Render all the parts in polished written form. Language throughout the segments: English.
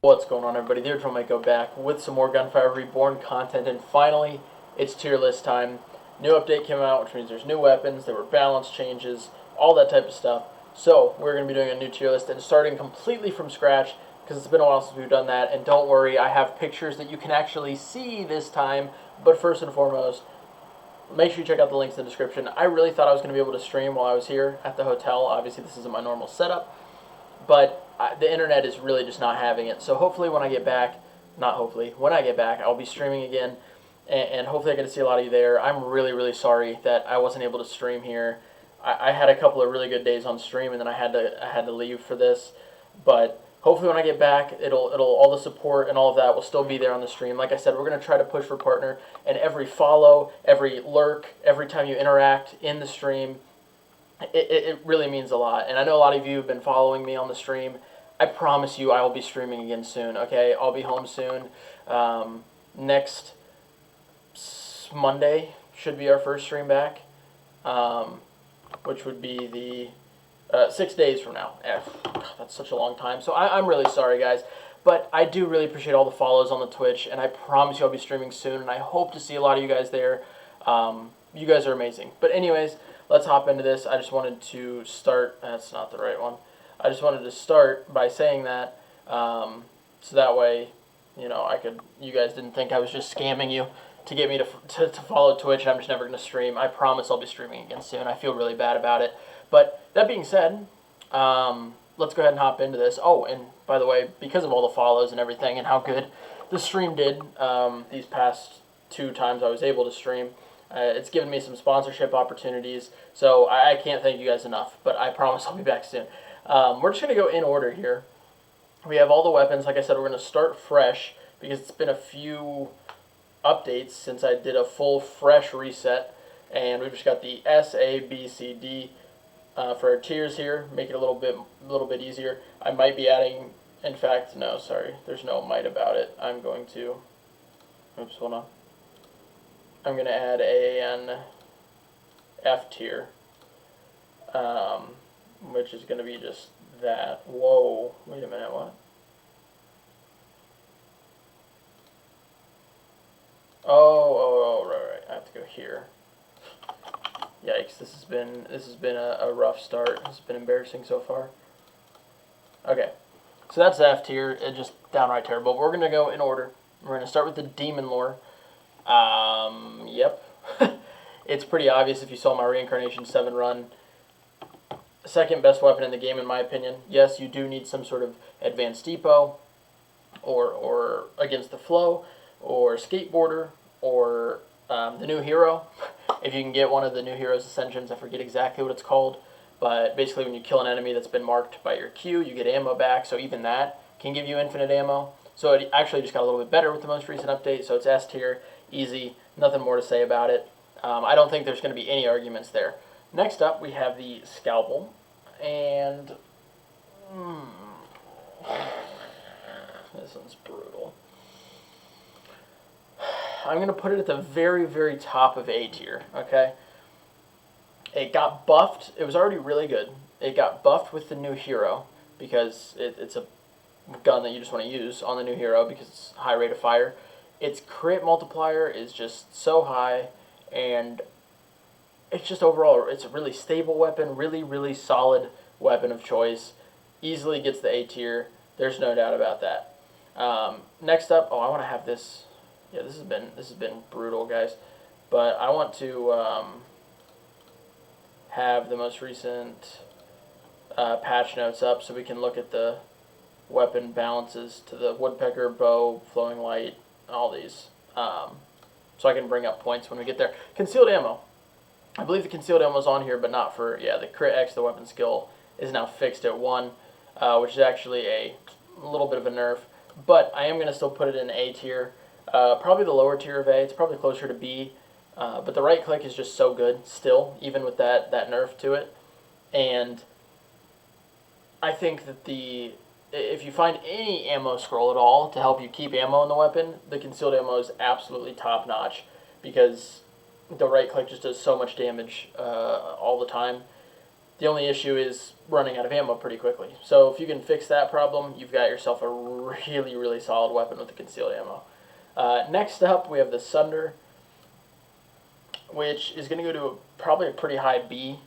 What's going on, everybody? The Original Mako back with some more Gunfire Reborn content, and finally, it's tier list time. New update came out, which means there's new weapons, there were balance changes, all that type of stuff. So, we're going to be doing a new tier list and starting completely from scratch, because it's been a while since we've done that, and don't worry, I have pictures that you can actually see this time, but first and foremost, make sure you check out the links in the description. I really thought I was going to be able to stream while I was here at the hotel. Obviously, this isn't my normal setup, but the internet is really just not having it. So hopefully when I get back, when I get back, I'll be streaming again, and hopefully I get to see a lot of you there. I'm really, really sorry that I wasn't able to stream here. I had a couple of really good days on stream, and then I had to leave for this. But hopefully when I get back, it'll all the support and all of that will still be there on the stream. Like I said, we're going to try to push for partner, and every follow, every lurk, every time you interact in the stream, it really means a lot. And I know a lot of you have been following me on the stream. I promise you I will be streaming again soon, okay? I'll be home soon. Next Monday should be our first stream back, which would be the 6 days from now. God, that's such a long time. So I'm really sorry, guys. But I do really appreciate all the follows on the Twitch, and I promise you I'll be streaming soon, and I hope to see a lot of you guys there. You guys are amazing. But anyways, let's hop into this. I just wanted to start. That's not the right one. I just wanted to start by saying that, so that way, you guys didn't think I was just scamming you to get me to follow Twitch, and I'm just never going to stream. I promise I'll be streaming again soon. I feel really bad about it. But that being said, let's go ahead and hop into this. Oh, and by the way, because of all the follows and everything and how good the stream did these past 2 times I was able to stream, it's given me some sponsorship opportunities, so I can't thank you guys enough, but I promise I'll be back soon. We're just going to go in order here. We have all the weapons. Like I said, we're going to start fresh because it's been a few updates since I did a full fresh reset, and we've just got the S, A, B, C, D for our tiers here. Make it a little bit easier. I might be adding, in fact, no, sorry, there's no might about it. I'm going to, oops, hold on. I'm going to add an F tier, which is going to be just that. Whoa, wait a minute, what? Oh, right, I have to go here. Yikes, this has been a rough start. It's been embarrassing so far. Okay, so that's the F tier. It's just downright terrible. We're going to go in order. We're going to start with the Demon Lore. Yep. It's pretty obvious if you saw my Reincarnation 7 run. Second best weapon in the game, in my opinion. Yes, you do need some sort of advanced depot, or against the flow, or skateboarder, or the new hero. If you can get one of the new hero's ascensions, I forget exactly what it's called, but basically when you kill an enemy that's been marked by your Q, you get ammo back, so even that can give you infinite ammo. So it actually just got a little bit better with the most recent update, so it's S tier, easy, nothing more to say about it. I don't think there's going to be any arguments there. Next up, we have the Scalpel, and this one's brutal. I'm going to put it at the very, very top of A tier, okay? It got buffed. It was already really good. It got buffed with the new hero because it's a gun that you just want to use on the new hero because it's high rate of fire. Its crit multiplier is just so high, and it's just overall, it's a really stable weapon, really, really solid weapon of choice. Easily gets the A tier. There's no doubt about that. Next up, I want to have this. Yeah, this has been brutal, guys. But I want to have the most recent patch notes up so we can look at the weapon balances to the Woodpecker, bow, flowing light, all these. So I can bring up points when we get there. Concealed ammo. I believe the concealed ammo is on here, but not for, the crit X, the weapon skill, is now fixed at 1, which is actually a little bit of a nerf. But I am going to still put it in A tier. Probably the lower tier of A. It's probably closer to B. But the right click is just so good still, even with that nerf to it. And I think that if you find any ammo scroll at all to help you keep ammo in the weapon, the concealed ammo is absolutely top notch because the right click just does so much damage all the time. The only issue is running out of ammo pretty quickly. So if you can fix that problem, you've got yourself a really, really solid weapon with the concealed ammo. Next up, we have the Sunder, which is going to go to probably a pretty high B.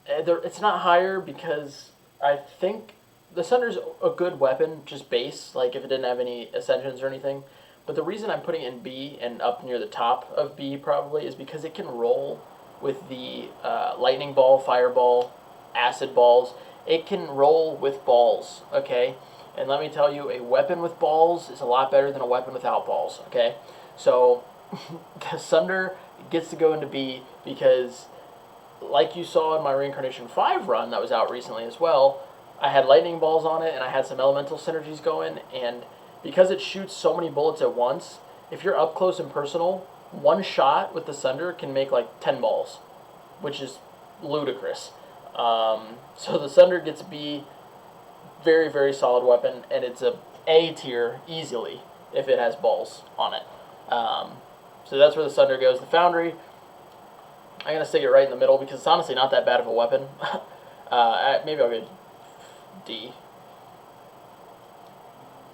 It's not higher because I think the Sunder's a good weapon, just base, like if it didn't have any ascensions or anything. But the reason I'm putting it in B and up near the top of B probably is because it can roll with the lightning ball, fireball, acid balls. It can roll with balls, okay? And let me tell you, a weapon with balls is a lot better than a weapon without balls, okay? So the Sunder gets to go into B because, like you saw in my Reincarnation 5 run that was out recently as well, I had lightning balls on it and I had some elemental synergies going, and because it shoots so many bullets at once, if you're up close and personal, one shot with the Sunder can make like 10 balls, which is ludicrous. So the Sunder gets B, very, very solid weapon, and it's A tier easily if it has balls on it. So that's where the Sunder goes. The Foundry, I'm going to stick it right in the middle because it's honestly not that bad of a weapon. Maybe I'll go D.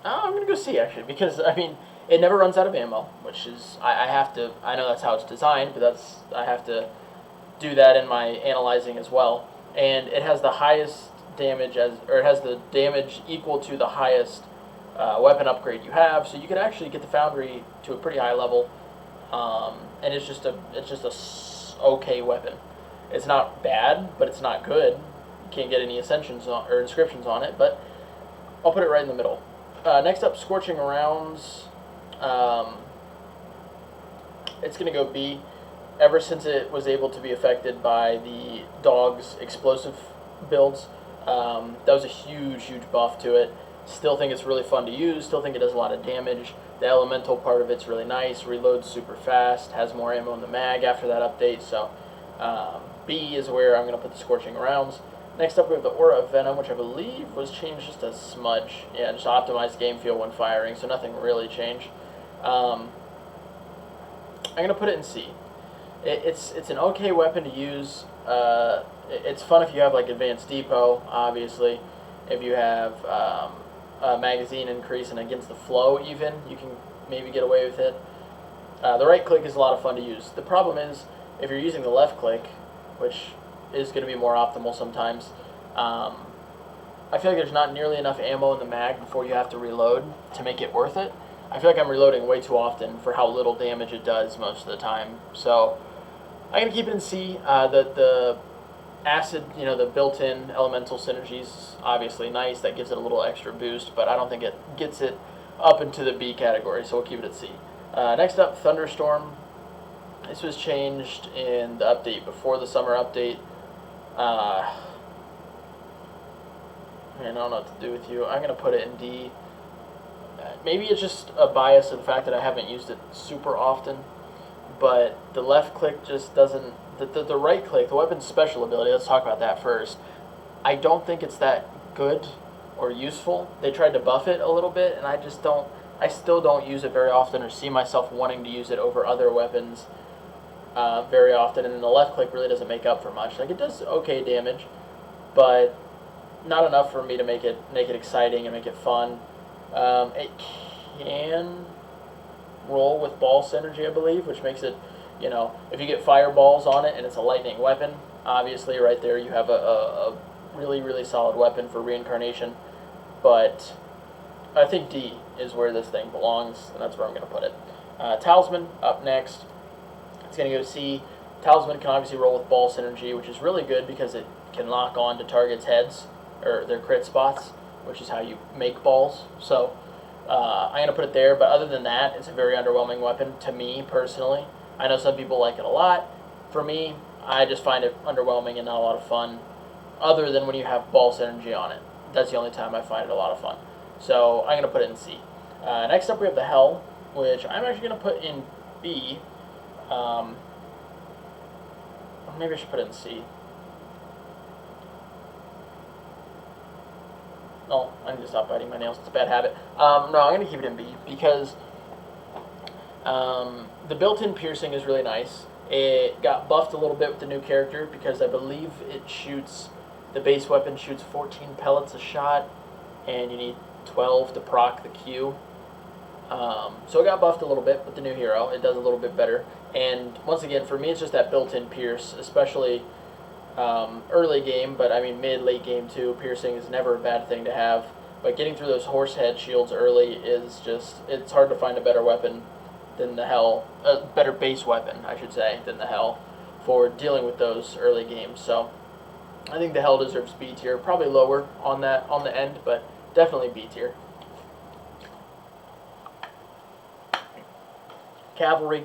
I'm going to go C, actually, because, I mean, it never runs out of ammo, which is, I have to, I know that's how it's designed, but I have to do that in my analyzing as well. And it has the highest damage, it has the damage equal to the highest weapon upgrade you have, so you can actually get the Foundry to a pretty high level, and it's just a okay weapon. It's not bad, but it's not good. You can't get any ascensions or inscriptions on it, but I'll put it right in the middle. Next up, Scorching Rounds. It's going to go B. Ever since it was able to be affected by the dog's explosive builds, that was a huge, huge buff to it. Still think it's really fun to use. Still think it does a lot of damage. The elemental part of it's really nice. Reloads super fast. Has more ammo in the mag after that update. So B is where I'm going to put the Scorching Rounds. Next up, we have the Aura of Venom, which I believe was changed just a smudge. Yeah, just optimized game feel when firing, so nothing really changed. I'm going to put it in C. It's an okay weapon to use. It's fun if you have like Advanced Depot, obviously. If you have a magazine increase and against the flow even, you can maybe get away with it. The right click is a lot of fun to use. The problem is, if you're using the left click, which is going to be more optimal sometimes, I feel like there's not nearly enough ammo in the mag before you have to reload to make it worth it. I feel like I'm reloading way too often for how little damage it does most of the time. So I'm going to keep it in C. The acid, the built-in elemental synergies, obviously nice. That gives it a little extra boost, but I don't think it gets it up into the B category, so we'll keep it at C. Next up, Thunderstorm. This was changed in the update before the summer update. Man, I don't know what to do with you. I'm going to put it in D. Maybe it's just a bias of the fact that I haven't used it super often, but the left click just doesn't... The right click, the weapon's special ability, let's talk about that first. I don't think it's that good or useful. They tried to buff it a little bit, and I still don't use it very often or see myself wanting to use it over other weapons very often, and then the left click really doesn't make up for much. Like, it does okay damage, but not enough for me to make it exciting and make it fun. It can roll with ball synergy, I believe, which makes it, if you get fireballs on it and it's a lightning weapon, obviously right there you have a really, really solid weapon for reincarnation. But I think D is where this thing belongs, and that's where I'm going to put it. Talisman up next. It's going to go C. Talisman can obviously roll with ball synergy, which is really good because it can lock on to targets' heads, or their crit spots, which is how you make balls. So I'm going to put it there, but other than that, it's a very underwhelming weapon to me personally. I know some people like it a lot. For me, I just find it underwhelming and not a lot of fun, other than when you have ball synergy on it. That's the only time I find it a lot of fun. So I'm going to put it in C. Next up, we have the Hell, which I'm actually going to put in B. Maybe I should put it in C. No, I need to stop biting my nails. It's a bad habit. No, I'm going to keep it in B because the built-in piercing is really nice. It got buffed a little bit with the new character because I believe the base weapon shoots 14 pellets a shot, and you need 12 to proc the Q. So it got buffed a little bit with the new hero. It does a little bit better. And once again, for me, it's just that built-in pierce, especially early game, but I mean mid-late game too. Piercing is never a bad thing to have. But getting through those horse head shields early is just, it's hard to find a better weapon than the Hell, a better base weapon, I should say, than the Hell for dealing with those early games. So I think the Hell deserves B tier, probably lower on the end, but definitely B tier. Cavalry,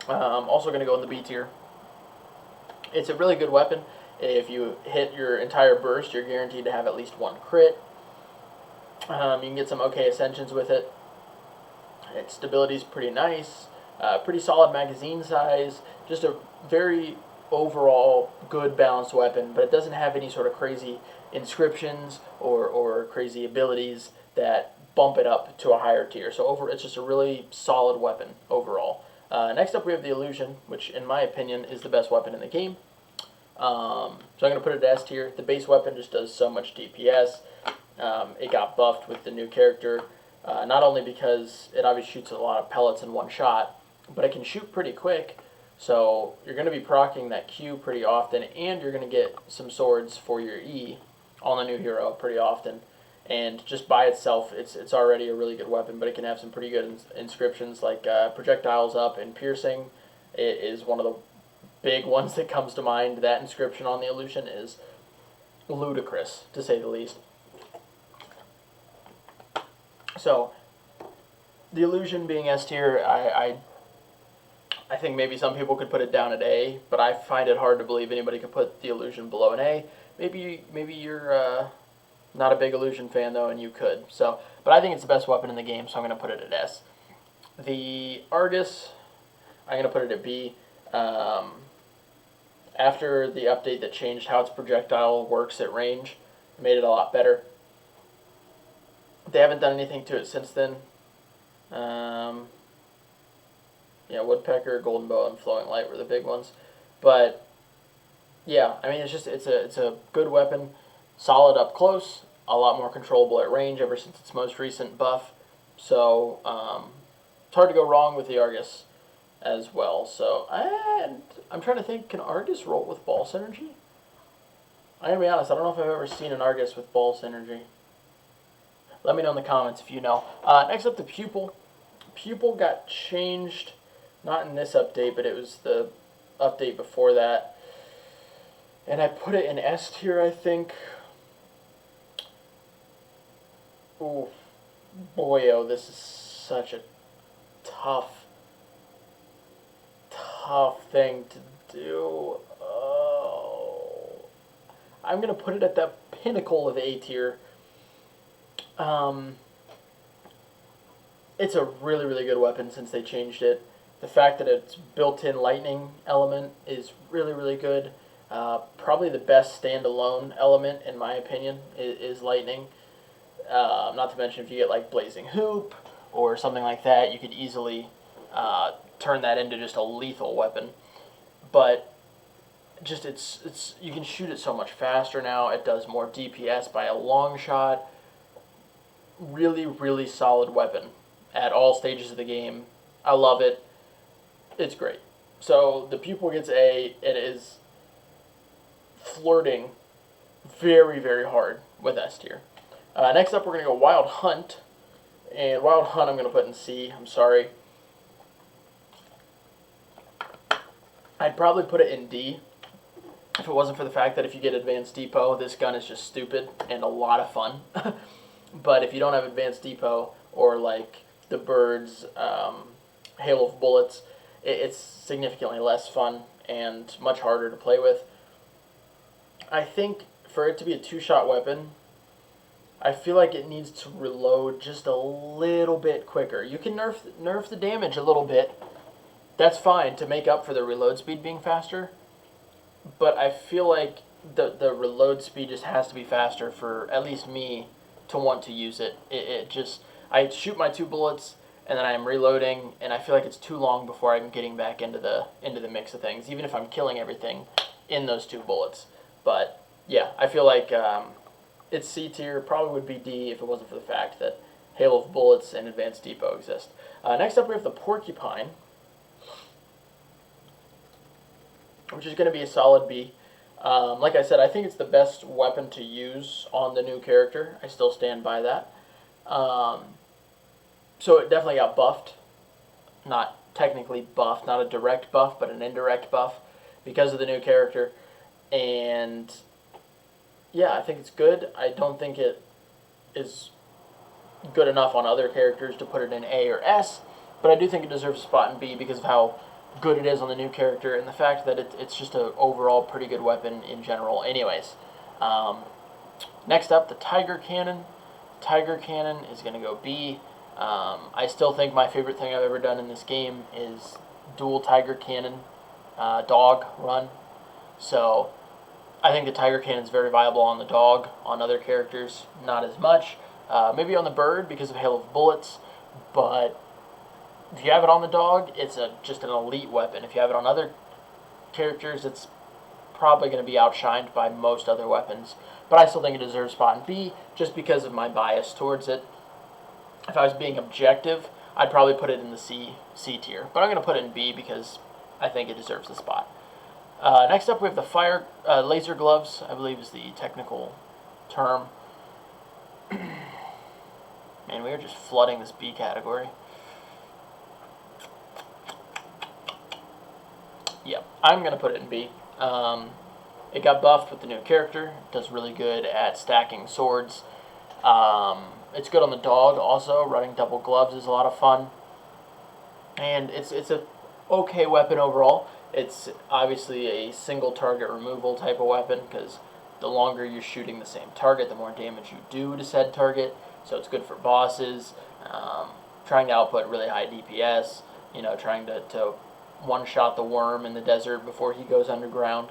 also going to go in the B tier. It's a really good weapon. If you hit your entire burst, you're guaranteed to have at least one crit. You can get some okay ascensions with it. Its stability is pretty nice. Pretty solid magazine size. Just a very overall good balanced weapon, but it doesn't have any sort of crazy inscriptions or crazy abilities that bump it up to a higher tier. So it's just a really solid weapon overall. Next up we have the Illusion, which in my opinion is the best weapon in the game. So I'm going to put it at S tier. The base weapon just does so much DPS. It got buffed with the new character, not only because it obviously shoots a lot of pellets in one shot, but it can shoot pretty quick. So you're going to be proccing that Q pretty often, and you're going to get some swords for your E on the new hero pretty often. And just by itself, it's already a really good weapon, but it can have some pretty good inscriptions like projectiles up and piercing. It is one of the big ones that comes to mind. That inscription on the Illusion is ludicrous, to say the least. So, the Illusion being S tier, I think maybe some people could put it down at A, but I find it hard to believe anybody could put the Illusion below an A. Maybe you're not a big Illusion fan though, and you could. So, but I think it's the best weapon in the game, so I'm going to put it at S. The Argus, I'm going to put it at B. After the update that changed how its projectile works at range, it made it a lot better. They haven't done anything to it since then. Yeah, Woodpecker, Golden Bow, and Flowing Light were the big ones. But yeah, I mean it's a good weapon, solid up close, a lot more controllable at range ever since its most recent buff. So it's hard to go wrong with the Argus as well. So I'm trying to think, can Argus roll with ball synergy? I'm gonna be honest, I don't know if I've ever seen an Argus with ball synergy. Let me know in the comments if you know. Next up, the Pupil. Pupil got changed, not in this update, but it was the update before that. And I put it in S tier, I think. Ooh, boy, oh, this is such a tough thing to do. Oh, I'm going to put it at the pinnacle of A tier. It's a really, really good weapon since they changed it. The fact that its built-in lightning element is really, really good. Probably the best standalone element, in my opinion, is lightning. Not to mention if you get like Blazing Hoop or something like that, you could easily turn that into just a lethal weapon. But just you can shoot it so much faster now. It does more DPS by a long shot. Really, really solid weapon at all stages of the game. I love it. It's great. So the Pupil gets A. It is flirting very, very hard with S tier. Next up, we're going to go Wild Hunt. And Wild Hunt I'm going to put in C. I'm sorry. I'd probably put it in D if it wasn't for the fact that if you get Advanced Depot, this gun is just stupid and a lot of fun. But if you don't have Advanced Depot or like the Bird's Hail of Bullets, it's significantly less fun and much harder to play with. I think for it to be a two-shot weapon, I feel like it needs to reload just a little bit quicker. You can nerf the damage a little bit. That's fine to make up for the reload speed being faster. But I feel like the reload speed just has to be faster for at least me to want to use it. I shoot my 2 bullets, and then I am reloading, and I feel like it's too long before I'm getting back into the mix of things, even if I'm killing everything in those 2 bullets. But yeah, I feel like it's C tier. Probably would be D if it wasn't for the fact that Hail of Bullets and Advanced Depot exist. Next up, we have the Porcupine, which is going to be a solid B. Like I said, I think it's the best weapon to use on the new character. I still stand by that. So it definitely got buffed. Not technically buffed, not a direct buff, but an indirect buff because of the new character. And yeah, I think it's good. I don't think it is good enough on other characters to put it in A or S, but I do think it deserves a spot in B because of how good it is on the new character and the fact that it's just an overall pretty good weapon in general anyways. Next up, the Tiger Cannon. Tiger Cannon is going to go B. I still think my favorite thing I've ever done in this game is dual Tiger Cannon dog run. So I think the Tiger Cannon is very viable on the dog. On other characters, not as much. Maybe on the bird because of Hail of Bullets, but if you have it on the dog, it's just an elite weapon. If you have it on other characters, it's probably going to be outshined by most other weapons. But I still think it deserves a spot in B just because of my bias towards it. If I was being objective, I'd probably put it in the C tier. But I'm going to put it in B because I think it deserves the spot. Next up, we have the laser gloves, I believe is the technical term. Man, we are just flooding this B category. Yep, I'm going to put it in B. It got buffed with the new character. It does really good at stacking swords. It's good on the dog also. Running double gloves is a lot of fun. And it's a okay weapon overall. It's obviously a single target removal type of weapon because the longer you're shooting the same target, the more damage you do to said target. So it's good for bosses, trying to output really high DPS, trying to one-shot the worm in the desert before he goes underground.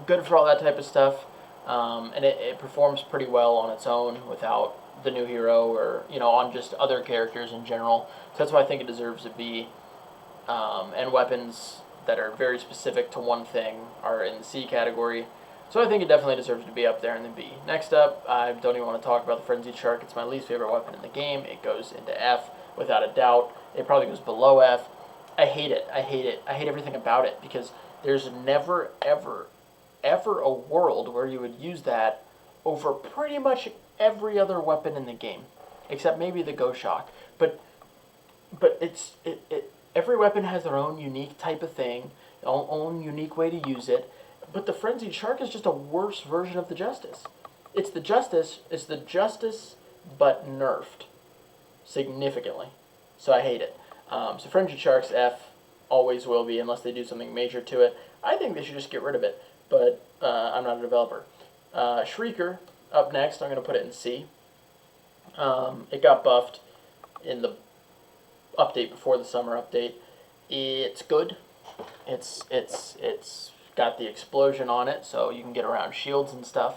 Good for all that type of stuff, and it performs pretty well on its own without the new hero or, on just other characters in general. So that's why I think it deserves a B. And weapons that are very specific to one thing are in the C category. So I think it definitely deserves to be up there in the B. Next up, I don't even want to talk about the Frenzied Shark. It's my least favorite weapon in the game. It goes into F without a doubt. It probably goes below F. I hate it. I hate it. I hate everything about it because there's never, ever, ever a world where you would use that over pretty much every other weapon in the game, except maybe the Ghost Shock. But every weapon has their own unique type of thing, own unique way to use it. But the Frenzied Shark is just a worse version of the Justice. It's the Justice, but nerfed significantly. So I hate it. So Frenzied Shark's F, always will be unless they do something major to it. I think they should just get rid of it, but I'm not a developer. Shrieker, up next, I'm going to put it in C. It got buffed in the update before the summer update. It's good. It's got the explosion on it, so you can get around shields and stuff.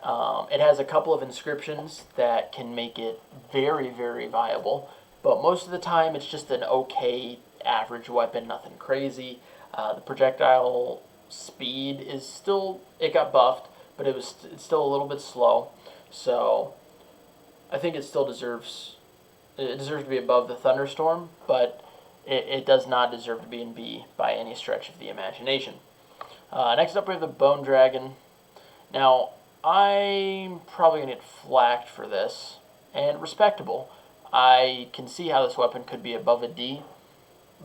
It has a couple of inscriptions that can make it very, very viable, but most of the time it's just an okay average weapon, nothing crazy. The projectile speed is still, it got buffed, but it's still a little bit slow, so I think it still deserves to be above the Thunderstorm, but it does not deserve to be in B by any stretch of the imagination. Next up we have the Bone Dragon. Now, I'm probably going to get flacked for this, and respectable. I can see how this weapon could be above a D,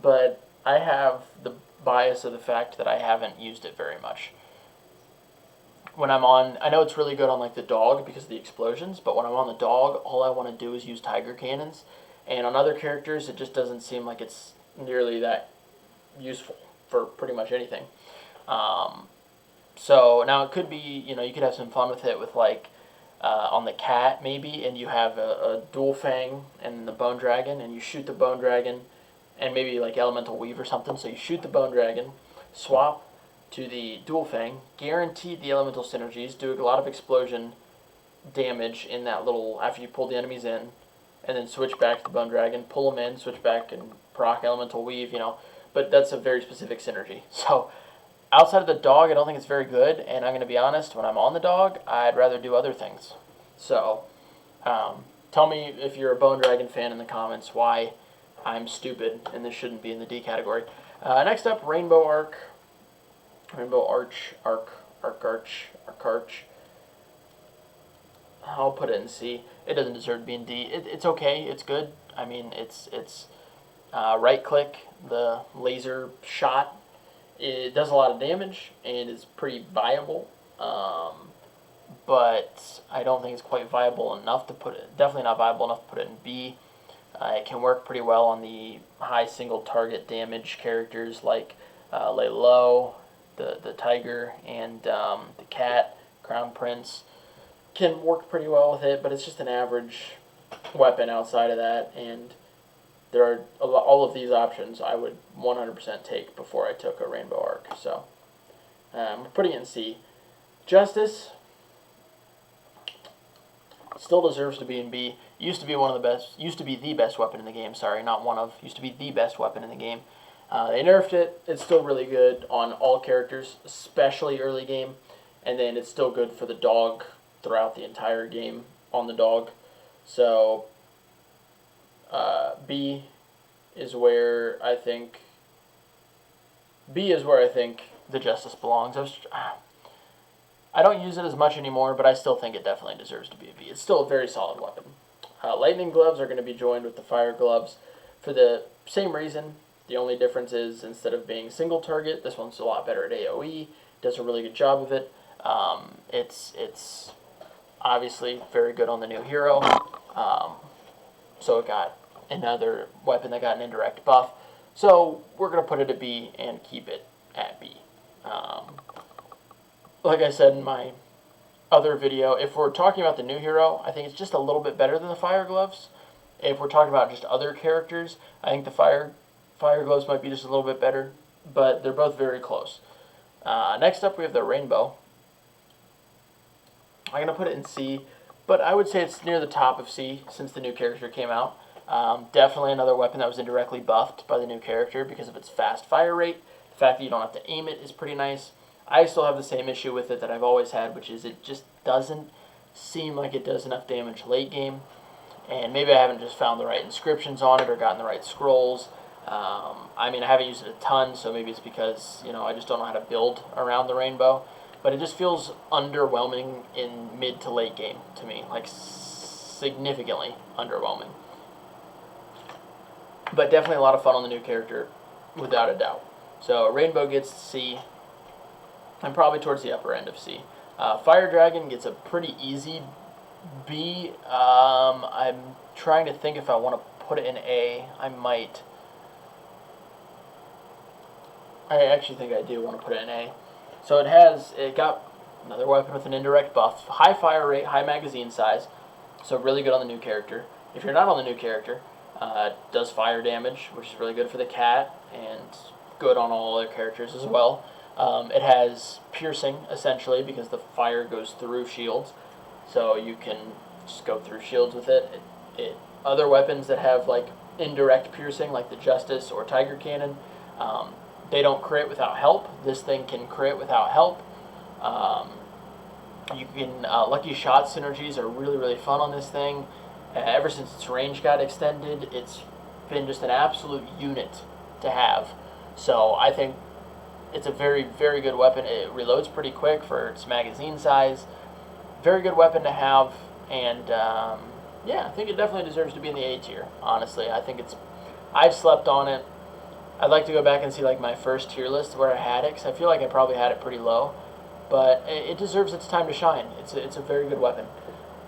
but I have the bias of the fact that I haven't used it very much. When I'm on, I know it's really good on like the dog because of the explosions, but when I'm on the dog, all I want to do is use Tiger Cannons, and on other characters, it just doesn't seem like it's nearly that useful for pretty much anything. So now it could be, you could have some fun with it with like on the cat maybe, and you have a dual fang and the Bone Dragon, and you shoot the Bone Dragon and maybe like Elemental Weave or something. So you shoot the Bone Dragon, swap to the dual fang, guaranteed the elemental synergies, do a lot of explosion damage in that little, after you pull the enemies in, and then switch back to the Bone Dragon, pull them in, switch back and proc Elemental Weave, you know. But that's a very specific synergy. So outside of the dog, I don't think it's very good, and I'm going to be honest, when I'm on the dog, I'd rather do other things. So tell me if you're a Bone Dragon fan in the comments why I'm stupid and this shouldn't be in the D category. Next up, Rainbow Arc. Rainbow Arch. I'll put it in C. It doesn't deserve to be in D. It's okay. It's good. I mean, it's right click, the laser shot. It does a lot of damage and is pretty viable. But I don't think it's quite viable enough to put it. Definitely not viable enough to put it in B. It can work pretty well on the high single target damage characters like Lay Low, the Tiger, and the Cat, Crown Prince. Can work pretty well with it, but it's just an average weapon outside of that, and there are all of these options I would 100% take before I took a Rainbow Arc. So I'm putting it in C. Justice still deserves to be in B. Used to be the best weapon in the game. Sorry, not one of. Used to be the best weapon in the game. They nerfed it. It's still really good on all characters, especially early game, and then it's still good for the dog throughout the entire game on the dog. So B is where I think the Justice belongs. I don't use it as much anymore, but I still think it definitely deserves to be a B. It's still a very solid weapon. Lightning Gloves are going to be joined with the Fire Gloves for the same reason. The only difference is instead of being single target, this one's a lot better at AoE. Does a really good job of it. It's obviously very good on the new hero. So it got another weapon that got an indirect buff. So we're going to put it at B and keep it at B. Like I said in my other video, if we're talking about the new hero, I think it's just a little bit better than the Fire Gloves. If we're talking about just other characters, I think the Fire Gloves might be just a little bit better, but they're both very close. Next up, we have the Rainbow. I'm going to put it in C, but I would say it's near the top of C since the new character came out. Definitely another weapon that was indirectly buffed by the new character because of its fast fire rate. The fact that you don't have to aim it is pretty nice. I still have the same issue with it that I've always had, which is it just doesn't seem like it does enough damage late game. And maybe I haven't just found the right inscriptions on it or gotten the right scrolls. I mean, I haven't used it a ton, so maybe it's because, you know, I just don't know how to build around the Rainbow. But it just feels underwhelming in mid to late game to me, like significantly underwhelming. But definitely a lot of fun on the new character, without a doubt. So Rainbow gets C. I'm probably towards the upper end of C. Fire Dragon gets a pretty easy B. I'm trying to think if I want to put it in A. I might. I actually think I do want to put it in A. So it got another weapon with an indirect buff. High fire rate, high magazine size. So really good on the new character. If you're not on the new character, it does fire damage, which is really good for the Cat, and good on all other characters as well. It has piercing, essentially, because the fire goes through shields. So you can just go through shields with it. Other weapons that have like indirect piercing, like the Justice or Tiger Cannon, they don't crit without help. This thing can crit without help. You can Lucky Shot synergies are really, really fun on this thing. Ever since its range got extended, it's been just an absolute unit to have. So I think it's a very, very good weapon. It reloads pretty quick for its magazine size. Very good weapon to have, and yeah, I think it definitely deserves to be in the A tier. Honestly, I think I've slept on it. I'd like to go back and see like my first tier list where I had it, because I feel like I probably had it pretty low, but it deserves its time to shine. It's a very good weapon.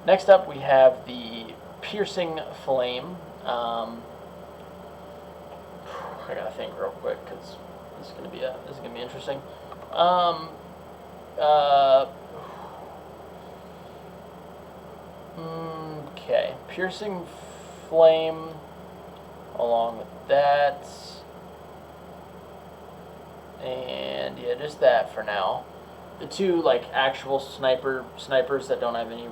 Next up, we have the Piercing Flame. I gotta think real quick because this is gonna be interesting. Okay, Piercing Flame. Along with that, and yeah, just that for now. The two like actual snipers that don't have any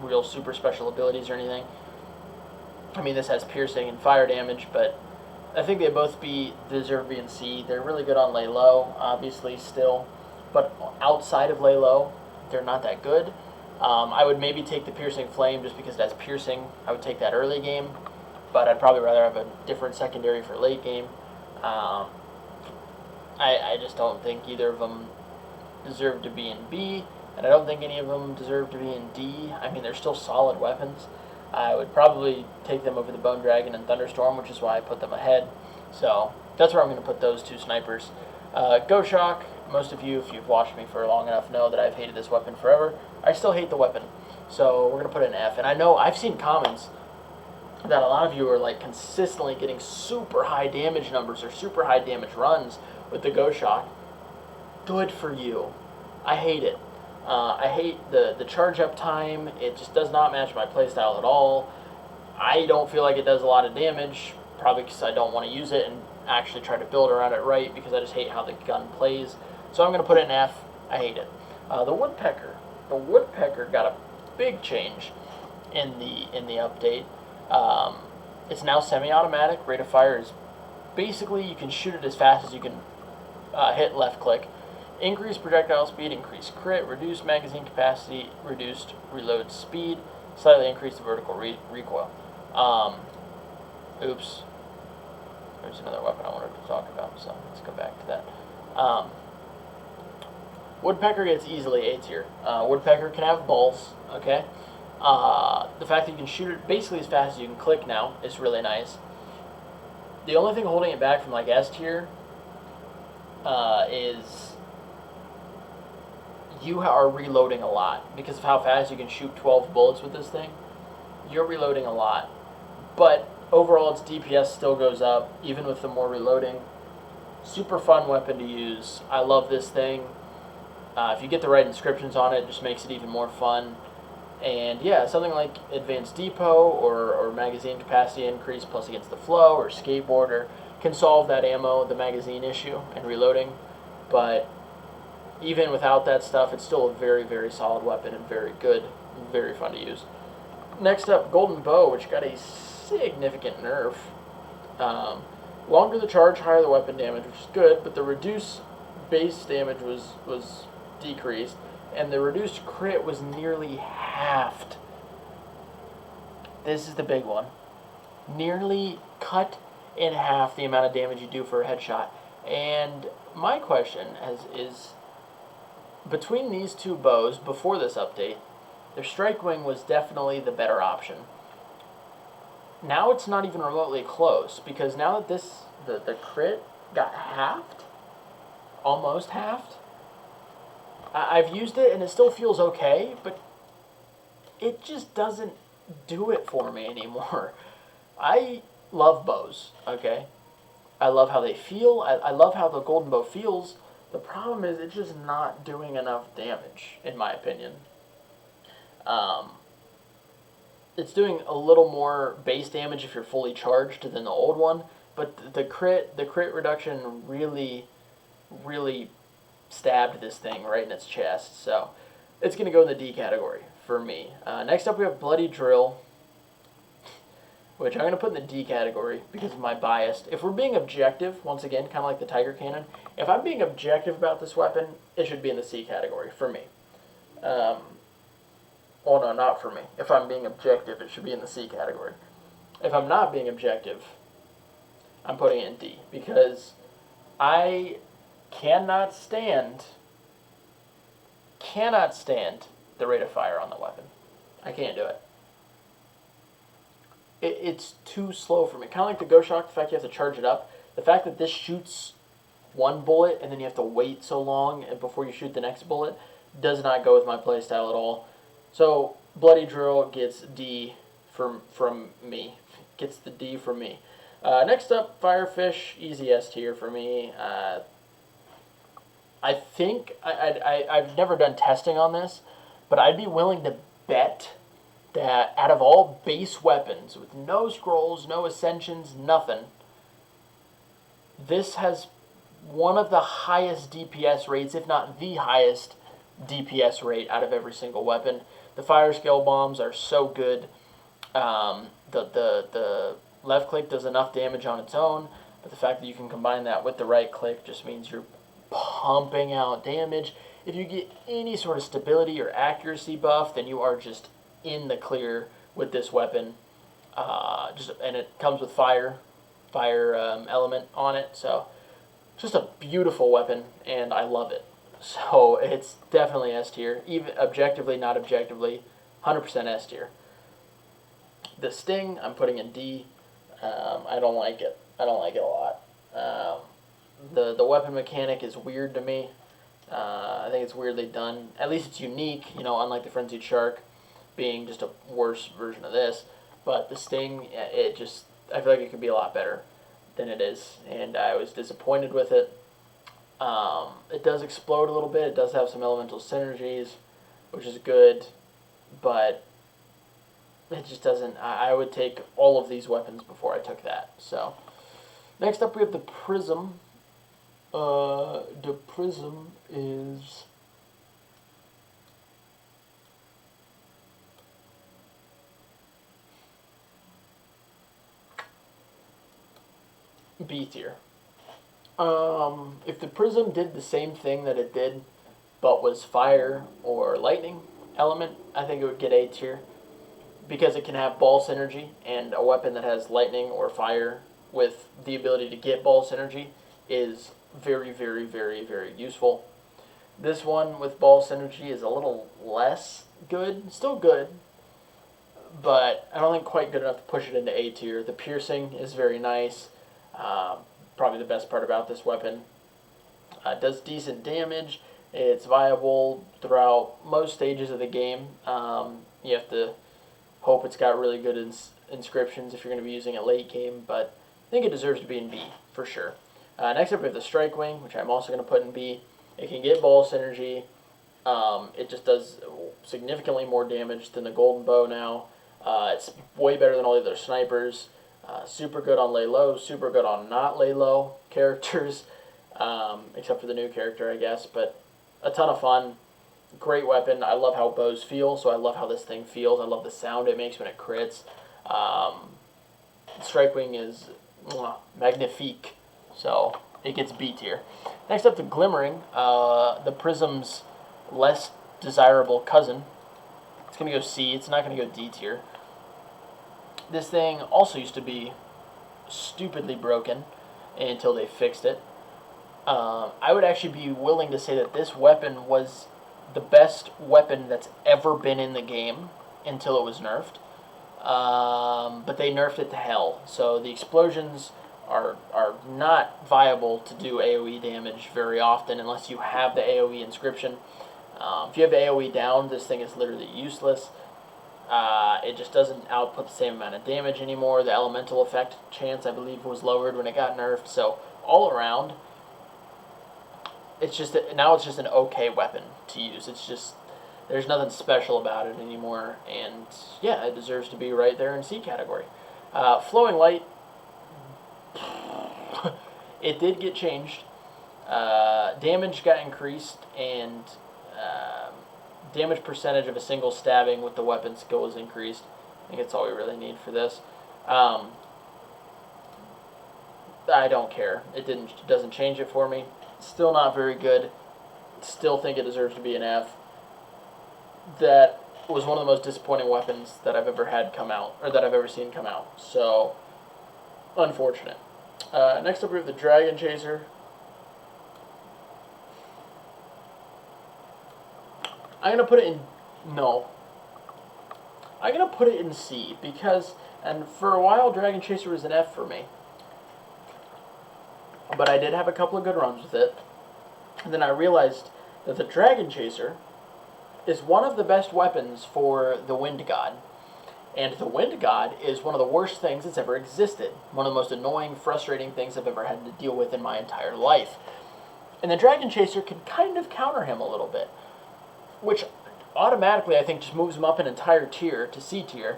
real super special abilities or anything. I mean, this has piercing and fire damage, but I think they both deserve to be in C. They're really good on lay low, obviously, still. But outside of lay low, they're not that good. I would maybe take the Piercing Flame just because it has piercing. I would take that early game, but I'd probably rather have a different secondary for late game. I just don't think either of them deserve to be in B, and I don't think any of them deserve to be in D. I mean, they're still solid weapons. I would probably take them over the Bone Dragon and Thunderstorm, which is why I put them ahead. So that's where I'm going to put those two snipers. Go Shock, most of you, if you've watched me for long enough, know that I've hated this weapon forever. I still hate the weapon, so we're going to put an F. And I know I've seen comments that a lot of you are like consistently getting super high damage numbers or super high damage runs with the Go Shock. Good for you. I hate it. I hate the charge up time. It just does not match my playstyle at all. I don't feel like it does a lot of damage, probably because I don't want to use it and actually try to build around it right, because I just hate how the gun plays. So I'm going to put it in F. I hate it. The Woodpecker. The Woodpecker got a big change in the update. It's now semi-automatic. Rate of fire is basically you can shoot it as fast as you can hit left click. Increased projectile speed, increased crit, reduced magazine capacity, reduced reload speed, slightly increased vertical recoil. Oops. There's another weapon I wanted to talk about, so let's go back to that. Woodpecker gets easily A tier. Woodpecker can have balls, okay? The fact that you can shoot it basically as fast as you can click now is really nice. The only thing holding it back from like S tier is you are reloading a lot because of how fast you can shoot 12 bullets with this thing. You're reloading a lot, but overall its DPS still goes up even with the more reloading. Super fun weapon to use. I love this thing. If you get the right inscriptions on it, it just makes it even more fun. And yeah, something like Advanced Depot or magazine capacity increase plus against the flow or Skateboarder can solve that the magazine issue and reloading. But even without that stuff, it's still a very, very solid weapon and very good, very fun to use. Next up, Golden Bow, which got a significant nerf. Longer the charge, higher the weapon damage, which is good, but the reduced base damage was decreased, and the reduced crit was nearly halved. This is the big one. Nearly cut in half the amount of damage you do for a headshot. And my question is between these two bows before this update, their Strike Wing was definitely the better option. Now it's not even remotely close, because now that the crit got halved, almost halved, I've used it and it still feels okay, but it just doesn't do it for me anymore. I love bows, okay? I love how they feel. I love how the Golden Bow feels. The problem is it's just not doing enough damage, in my opinion. It's doing a little more base damage if you're fully charged than the old one, but the crit reduction really stabbed this thing right in its chest. So it's going to go in the D category for me. Next up we have Bloody Drill, which I'm going to put in the D category because of my bias. If we're being objective, once again, kind of like the Tiger Cannon, if I'm being objective about this weapon, it should be in the C category for me. Well, no, not for me. If I'm being objective, it should be in the C category. If I'm not being objective, I'm putting it in D because I cannot stand the rate of fire on the weapon. I can't do it. It's too slow for me. Kind of like the Go Shock, the fact you have to charge it up. The fact that this shoots one bullet and then you have to wait so long before you shoot the next bullet does not go with my playstyle at all. So Bloody Drill gets D from me. Gets the D from me. Next up, Firefish, easy S tier for me. I think I've never done testing on this, but I'd be willing to bet that out of all base weapons with no scrolls, no ascensions, nothing, this has one of the highest DPS rates, if not the highest DPS rate out of every single weapon. The fire scale bombs are so good. The left click does enough damage on its own, but the fact that you can combine that with the right click just means you're pumping out damage. If you get any sort of stability or accuracy buff, then you are just in the clear with this weapon. And it comes with fire element on it, so just a beautiful weapon, and I love it. So it's definitely S tier, even objectively, not objectively, 100% S tier. The Sting, I'm putting in D. I don't like it. I don't like it a lot. The weapon mechanic is weird to me. I think it's weirdly done. At least it's unique, unlike the Frenzied Shark being just a worse version of this. But the Sting, I feel like it could be a lot better than it is, and I was disappointed with it. It does explode a little bit. It does have some elemental synergies, which is good, but it just doesn't. I would take all of these weapons before I took that. So next up we have the Prism. The Prism is B tier. If the Prism did the same thing that it did, but was fire or lightning element, I think it would get A tier. Because it can have ball synergy, and a weapon that has lightning or fire with the ability to get ball synergy is very, very, very, very useful. This one with ball synergy is a little less good. Still good, but I don't think quite good enough to push it into A tier. The piercing is very nice. Probably the best part about this weapon. It does decent damage. It's viable throughout most stages of the game. You have to hope it's got really good inscriptions if you're going to be using it late game, but I think it deserves to be in B for sure. Next up we have the Strike Wing, which I'm also going to put in B. It can get ball synergy. It just does significantly more damage than the Golden Bow now. It's way better than all the other snipers. Super good on lay low, super good on not lay low characters, except for the new character, I guess, but a ton of fun. Great weapon. I love how bows feel, so I love how this thing feels. I love the sound it makes when it crits. Strike Wing is magnifique, so it gets B tier. Next up, the Glimmering, the Prism's less desirable cousin. It's going to go C. It's not going to go D tier. This thing also used to be stupidly broken until they fixed it. I would actually be willing to say that this weapon was the best weapon that's ever been in the game until it was nerfed. But they nerfed it to hell. So the explosions are not viable to do AoE damage very often unless you have the AoE inscription. If you have the AoE down, this thing is literally useless. It just doesn't output the same amount of damage anymore. The elemental effect chance, I believe, was lowered when it got nerfed. So all around, now it's just an okay weapon to use. It's just, there's nothing special about it anymore. And yeah, it deserves to be right there in C category. Flowing Light, it did get changed. Damage got increased, and damage percentage of a single stabbing with the weapon skill was increased. I think that's all we really need for this. I don't care. It doesn't change it for me. Still not very good. Still think it deserves to be an F. That was one of the most disappointing weapons that I've ever had come out, or that I've ever seen come out. So, unfortunate. Next up we have the Dragon Chaser. I'm going to put it in, no. I'm going to put it in C, because, and for a while Dragon Chaser was an F for me. But I did have a couple of good runs with it. And then I realized that the Dragon Chaser is one of the best weapons for the Wind God. And the Wind God is one of the worst things that's ever existed. One of the most annoying, frustrating things I've ever had to deal with in my entire life. And the Dragon Chaser can kind of counter him a little bit, which automatically I think just moves him up an entire tier to C tier,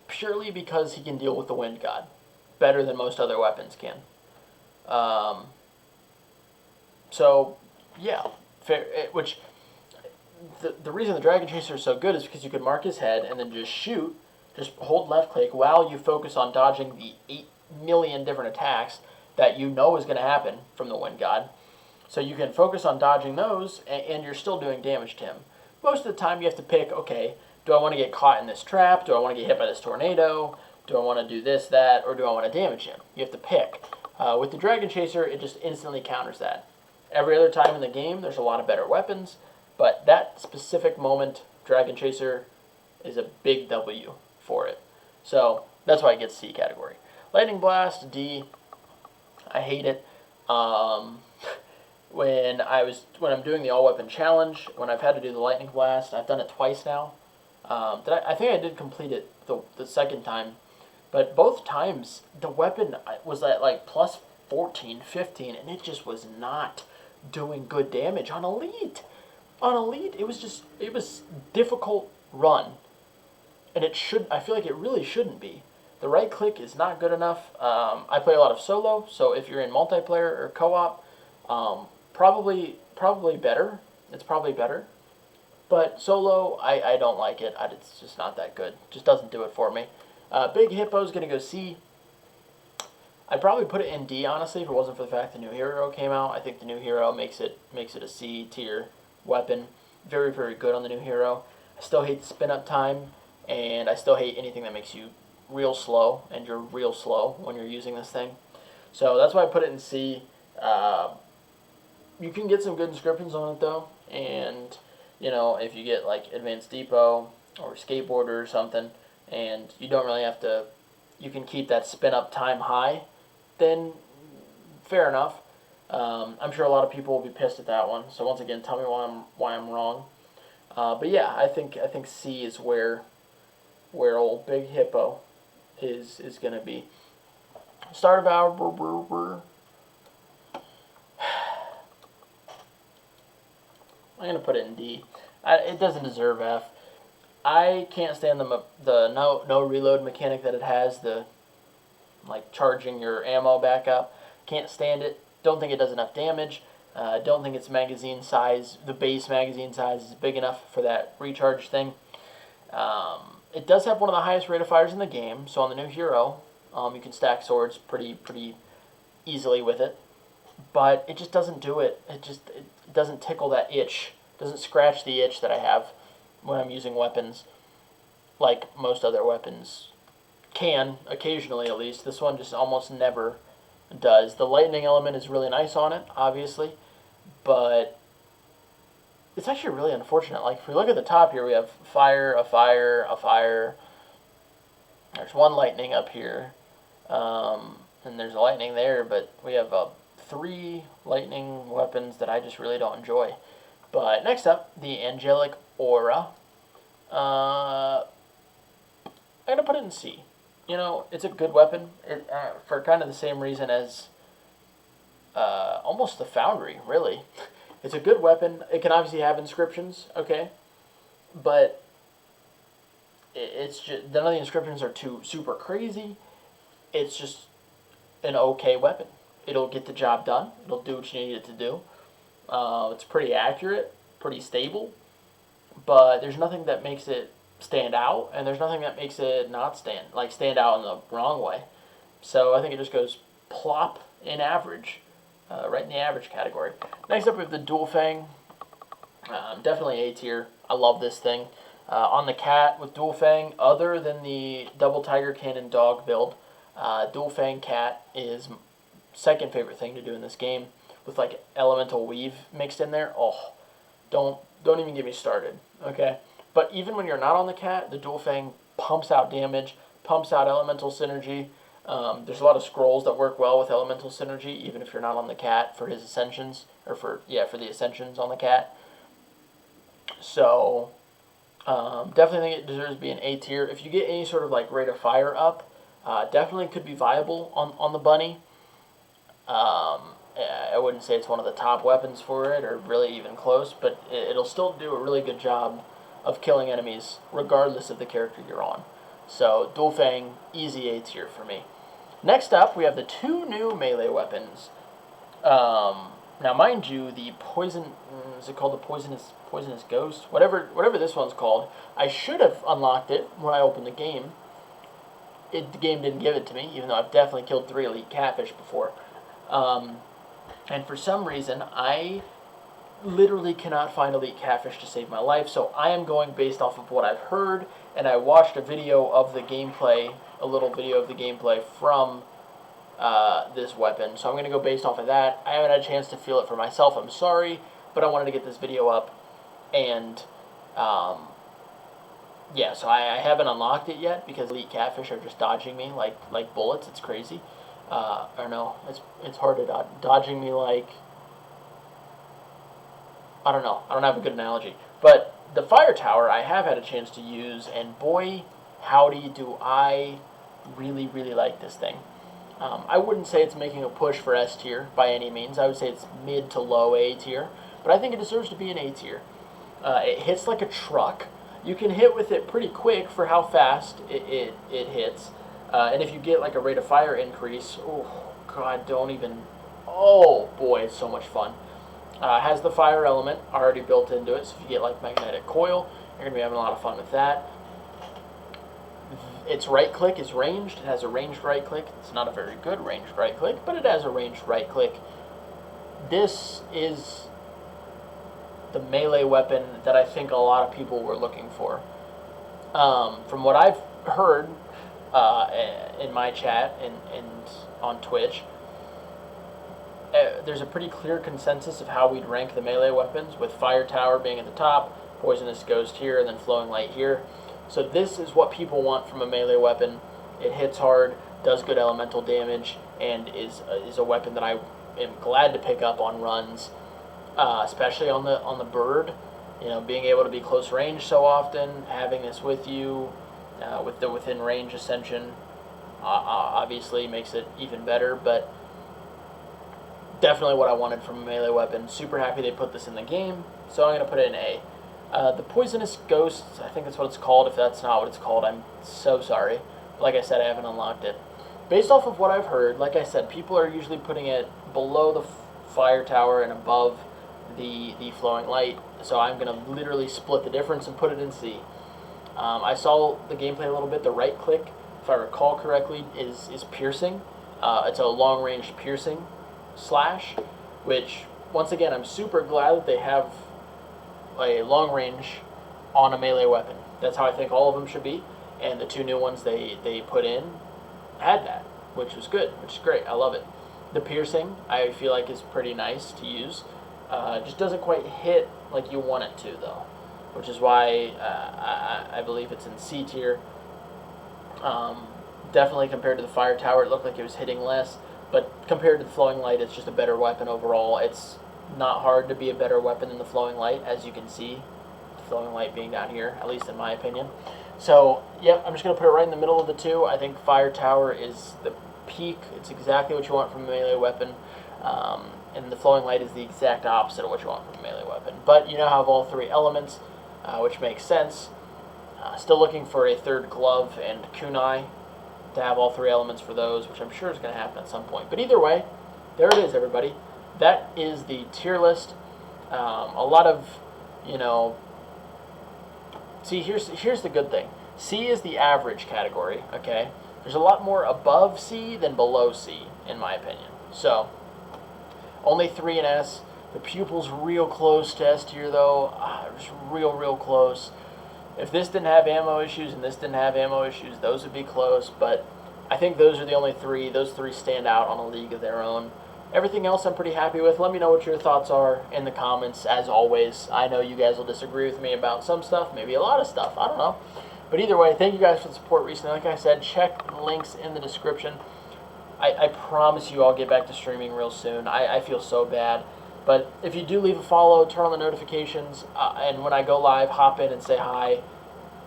purely because he can deal with the Wind God better than most other weapons can. So, yeah, the reason the Dragon Chaser is so good is because you can mark his head and then just shoot, Just hold left click while you focus on dodging the 8 million different attacks that you know is going to happen from the Wind God. So you can focus on dodging those, and you're still doing damage to him. Most of the time you have to pick, okay, do I want to get caught in this trap? Do I want to get hit by this tornado? Do I want to do this, that, or do I want to damage him? You have to pick. With the Dragon Chaser, it just instantly counters that. Every other time in the game, there's a lot of better weapons, but that specific moment, Dragon Chaser is a big W for it. So that's why it gets C category. Lightning Blast, D. I hate it. When I'm doing the all weapon challenge, when I've had to do the Lightning Blast, I've done it twice now. I think I did complete it the second time, but both times the weapon was at like plus 14, 15, and it just was not doing good damage on Elite. On Elite, it was difficult run, and I feel like it really shouldn't be. The right click is not good enough. I play a lot of solo, so if you're in multiplayer or co-op, probably better. It's probably better. But solo, I don't like it. It's just not that good. Just doesn't do it for me. Big Hippo's going to go C. I'd probably put it in D, honestly, if it wasn't for the fact the new hero came out. I think the new hero makes it a C tier weapon. Very, very good on the new hero. I still hate the spin-up time, and I still hate anything that makes you real slow, and you're real slow when you're using this thing. So that's why I put it in C. You can get some good inscriptions on it, though, and if you get like Advanced Depot or Skateboarder or something, and you don't really have to, you can keep that spin-up time high, then fair enough. I'm sure a lot of people will be pissed at that one. So once again, tell me why I'm wrong. But yeah, I think C is where old Big Hippo is gonna be. Start of hour. I'm gonna put it in D. It doesn't deserve F. I can't stand the no reload mechanic that it has. The like charging your ammo back up. Can't stand it. Don't think it does enough damage. Don't think its magazine size, the base magazine size, is big enough for that recharge thing. It does have one of the highest rate of fires in the game. So on the new hero, you can stack swords pretty easily with it. But it just doesn't do it. It doesn't tickle that itch. It doesn't scratch the itch that I have when I'm using weapons, like most other weapons can, occasionally at least. This one just almost never does. The lightning element is really nice on it, obviously, but it's actually really unfortunate. Like, if we look at the top here, we have fire, a fire, a fire. There's one lightning up here, and there's a lightning there, but we have 3 lightning weapons that I just really don't enjoy. But next up, the Angelic Aura. I'm going to put it in C. It's a good weapon for kind of the same reason as almost the Foundry, really. It's a good weapon. It can obviously have inscriptions, okay? But it's just, none of the inscriptions are too super crazy. It's just an okay weapon. It'll get the job done. It'll do what you need it to do. It's pretty accurate, pretty stable, but there's nothing that makes it stand out, and there's nothing that makes it not stand out in the wrong way. So I think it just goes plop in average, right in the average category. Next up, we have the Dual Fang. Definitely A tier. I love this thing. On the cat with Dual Fang, other than the Double Tiger Cannon dog build, Dual Fang cat is second favorite thing to do in this game, with like elemental weave mixed in there. Oh, don't even get me started, okay? But even when you're not on the cat, the Dual Fang pumps out damage, pumps out elemental synergy. There's a lot of scrolls that work well with elemental synergy, even if you're not on the cat for his ascensions, or for the ascensions on the cat. So definitely think it deserves to be an A tier. If you get any sort of like rate of fire up, definitely could be viable on the bunny. I wouldn't say it's one of the top weapons for it, or really even close, but it'll still do a really good job of killing enemies, regardless of the character you're on. So, Dual Fang, easy A tier for me. Next up, we have the 2 new melee weapons. Now, mind you, the poison, is it called the poisonous ghost? Whatever this one's called, I should have unlocked it when I opened the game, the game didn't give it to me, even though I've definitely killed 3 elite catfish before. And for some reason, I literally cannot find elite catfish to save my life, so I am going based off of what I've heard, and I watched a video of the gameplay, a little video of the gameplay from this weapon, so I'm going to go based off of that. I haven't had a chance to feel it for myself, I'm sorry, but I wanted to get this video up, and yeah, so I haven't unlocked it yet, because elite catfish are just dodging me like bullets. It's crazy. Or no, it's hard to dodge. Dodging me like, I don't know. I don't have a good analogy. But the fire tower I have had a chance to use, and boy, howdy, do I really, really like this thing. I wouldn't say it's making a push for S tier by any means. I would say it's mid to low A tier, but I think it deserves to be an A tier. It hits like a truck. You can hit with it pretty quick for how fast it hits. And if you get like a rate of fire increase, oh god, don't even, oh boy, it's so much fun. It has the fire element already built into it, so if you get like magnetic coil, you're going to be having a lot of fun with that. Its right click is ranged. It has a ranged right click. It's not a very good ranged right click, but it has a ranged right click. This is the melee weapon that I think a lot of people were looking for. From what I've heard in my chat and on Twitch, there's a pretty clear consensus of how we'd rank the melee weapons, with Fire Tower being at the top, Poisonous Ghost here, and then Flowing Light here. So this is what people want from a melee weapon. It hits hard, does good elemental damage, and is a weapon that I am glad to pick up on runs. Especially on the bird, you know, being able to be close range so often, having this with you, with the within range ascension, obviously makes it even better. But definitely what I wanted from a melee weapon. Super happy they put this in the game, so I'm gonna put it in A. The Poisonous Ghost, I think that's what it's called. If that's not what it's called, I'm so sorry. Like I said, I haven't unlocked it. Based off of what I've heard, like I said, people are usually putting it below the Fire Tower and above the Flowing Light, so I'm going to literally split the difference and put it in C. I saw the gameplay a little bit. The right click, if I recall correctly, is piercing. It's a long range piercing slash, which once again I'm super glad that they have a long range on a melee weapon. That's how I think all of them should be, and the 2 new ones they put in had that, which was good, which is great. I love it. The piercing I feel like is pretty nice to use. Just doesn't quite hit like you want it to, though, which is why I believe it's in C tier. Definitely compared to the Fire Tower, it looked like it was hitting less, but compared to the Flowing Light, it's just a better weapon overall. It's not hard to be a better weapon than the Flowing Light, as you can see, the Flowing Light being down here, at least in my opinion. So, yeah, I'm just going to put it right in the middle of the two. I think Fire Tower is the peak. It's exactly what you want from a melee weapon. And the Flowing Light is the exact opposite of what you want from a melee weapon. But you now have all 3 elements, which makes sense. Still looking for a 3rd glove and kunai to have all 3 elements for those, which I'm sure is going to happen at some point. But either way, there it is, everybody. That is the tier list. A lot of, you know... See, here's the good thing. C is the average category, okay? There's a lot more above C than below C, in my opinion. So... only 3 in S. The pupil's real close to S tier, though. Just real close. If this didn't have ammo issues and this didn't have ammo issues, those would be close. But I think those are the only 3. Those 3 stand out on a league of their own. Everything else I'm pretty happy with. Let me know what your thoughts are in the comments, as always. I know you guys will disagree with me about some stuff, maybe a lot of stuff. I don't know. But either way, thank you guys for the support recently. Like I said, check the links in the description. I promise you I'll get back to streaming real soon. I feel so bad. But if you do leave a follow, turn on the notifications, and when I go live, hop in and say hi.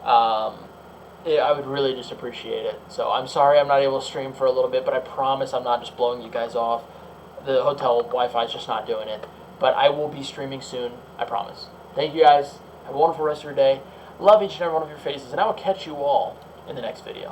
I would really just appreciate it. So I'm sorry I'm not able to stream for a little bit, but I promise I'm not just blowing you guys off. The hotel Wi-Fi is just not doing it. But I will be streaming soon, I promise. Thank you guys. Have a wonderful rest of your day. Love each and every one of your faces, and I will catch you all in the next video.